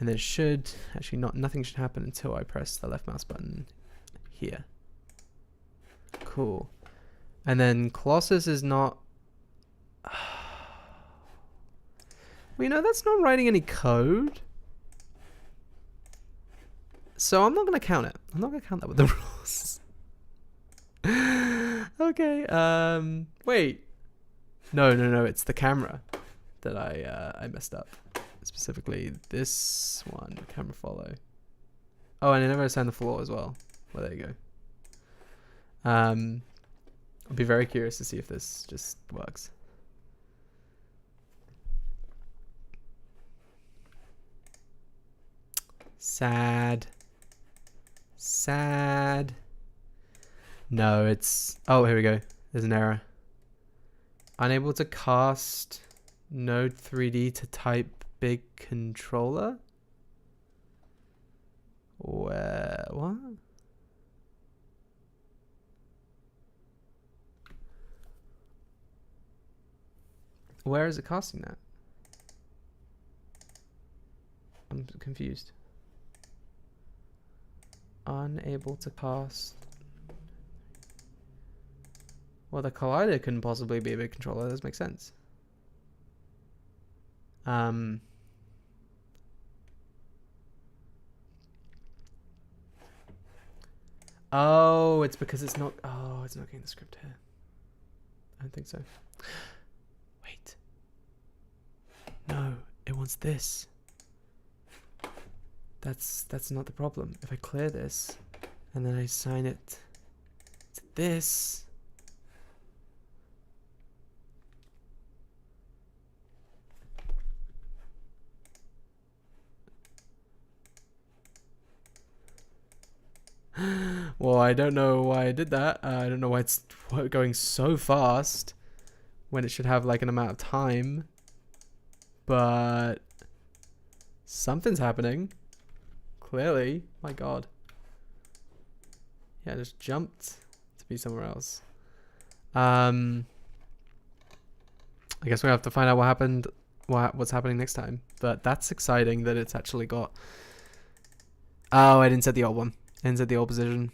And it should, actually nothing should happen until I press the left mouse button here. Cool. And then Colossus is not... Well, you know, that's not writing any code. So I'm not going to count it. I'm not going to count that with the rules. Okay. Wait. No. It's the camera that I messed up. Specifically this one, camera follow. Oh, and I never assigned the floor as well. Well, there you go. I'll be very curious to see if this just works. Sad. No, it's... Oh, here we go. There's an error. Unable to cast Node 3D to type big controller? Where? What? Where is it casting that? I'm confused. Unable to cast. Well, the collider couldn't possibly be a big controller. That does make sense. Oh, it's because it's not... Oh, it's not getting the script here. I don't think so. Wait. No, it wants this. That's not the problem. If I clear this, and then I assign it to this... Well, I don't know why I did that. I don't know why it's going so fast when it should have like an amount of time. But something's happening. Clearly. My God. Yeah, I just jumped to be somewhere else. I guess we have to find out what happened, what's happening next time. But that's exciting that it's actually got... Oh, I didn't set the old one. Ends at the old position.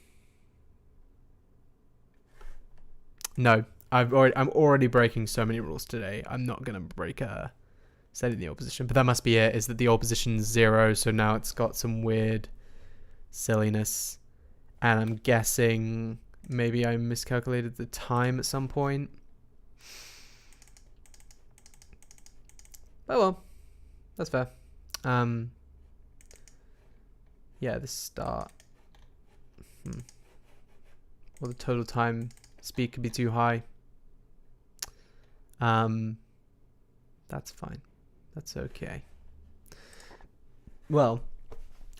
No, I'm already breaking so many rules today. I'm not gonna break setting the old position, but that must be it. Is that the old position's 0? So now it's got some weird silliness, and I'm guessing maybe I miscalculated the time at some point. Oh well, that's fair. Yeah, the start. Well, the total time speed could be too high. That's fine. That's okay. Well,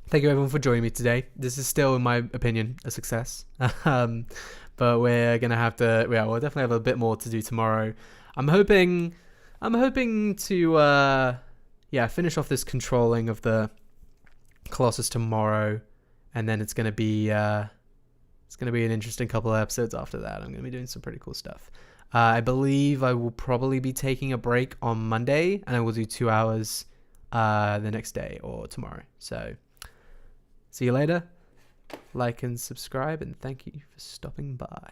thank you everyone for joining me today. This is still, in my opinion, a success. But we're gonna have to. Yeah, we'll definitely have a bit more to do tomorrow. I'm hoping to finish off this controlling of the Colossus tomorrow, and then it's gonna be an interesting couple of episodes after that. I'm gonna be doing some pretty cool stuff. I believe I will probably be taking a break on Monday, and I will do 2 hours the next day or tomorrow. So see you later. Like and subscribe, and thank you for stopping by.